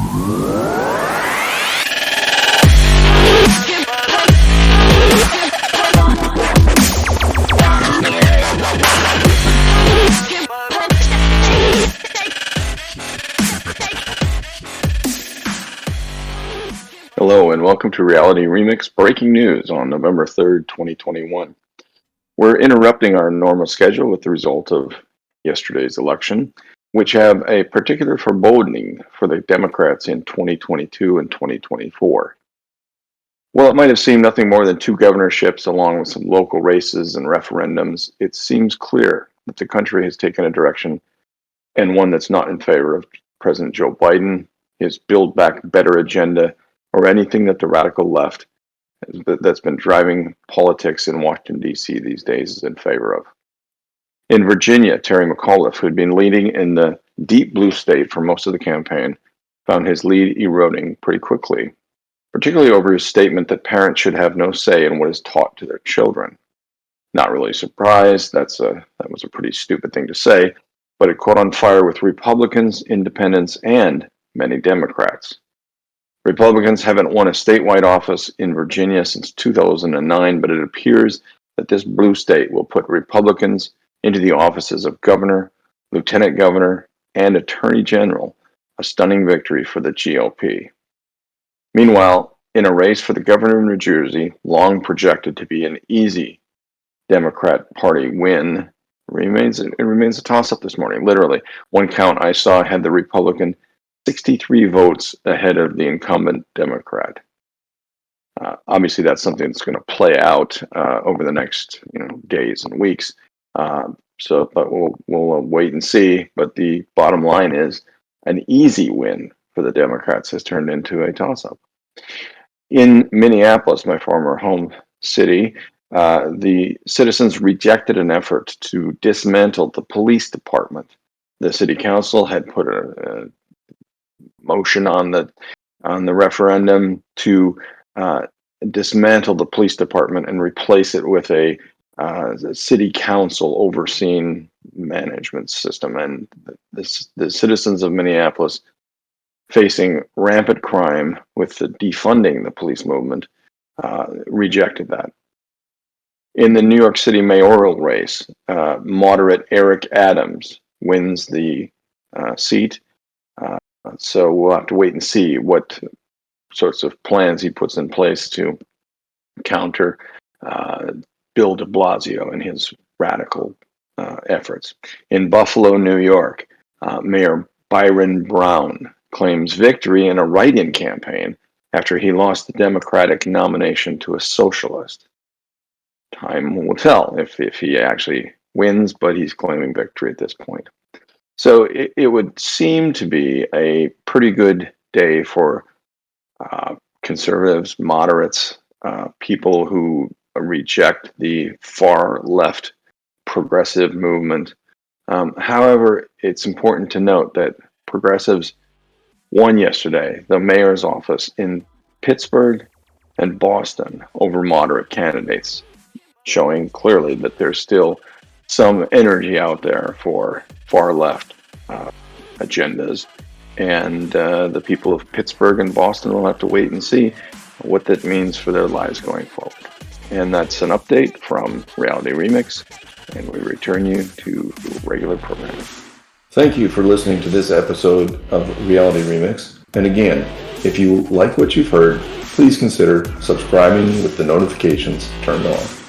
Hello and welcome to Reality Remix Breaking News on November 3rd, 2021. We're interrupting our normal schedule with the result of yesterday's election, which have a particular foreboding for the Democrats in 2022 and 2024. While it might have seemed nothing more than two governorships along with some local races and referendums, it seems clear that the country has taken a direction and one that's not in favor of President Joe Biden, his Build Back Better agenda, or anything that the radical left that's been driving politics in Washington, D.C. these days is in favor of. In Virginia, Terry McAuliffe, who had been leading in the deep blue state for most of the campaign, found his lead eroding pretty quickly, particularly over his statement that parents should have no say in what is taught to their children. Not really surprised, that was a pretty stupid thing to say, but it caught on fire with Republicans, independents, and many Democrats. Republicans haven't won a statewide office in Virginia since 2009, but it appears that this blue state will put Republicans into the offices of governor, lieutenant governor, and attorney general, a stunning victory for the GOP. Meanwhile, in a race for the governor of New Jersey, long projected to be an easy Democrat Party win, it remains a toss-up this morning, literally. One count I saw had the Republican 63 votes ahead of the incumbent Democrat. Obviously, that's something that's going to play out over the next days and weeks. But we'll wait and see. But the bottom line is, an easy win for the Democrats has turned into a toss-up. In Minneapolis, my former home city, the citizens rejected an effort to dismantle the police department. The city council had put a motion on the referendum to dismantle the police department and replace it with a city council overseeing management system. And the citizens of Minneapolis, facing rampant crime with the defunding the police movement, rejected that. In the New York City mayoral race, moderate Eric Adams wins the seat. So we'll have to wait and see what sorts of plans he puts in place to counter Bill de Blasio and his radical efforts. In Buffalo, New York, Mayor Byron Brown claims victory in a write-in campaign after he lost the Democratic nomination to a socialist. Time will tell if he actually wins, but he's claiming victory at this point. So it would seem to be a pretty good day for conservatives, moderates, people who reject the far left progressive movement. However, it's important to note that progressives won yesterday the mayor's office in Pittsburgh and Boston over moderate candidates, showing clearly that there's still some energy out there for far left agendas, and the people of Pittsburgh and Boston will have to wait and see what that means for their lives going forward. And that's an update from Reality Remix, and we return you to regular programming. Thank you for listening to this episode of Reality Remix. And again, if you like what you've heard, please consider subscribing with the notifications turned on.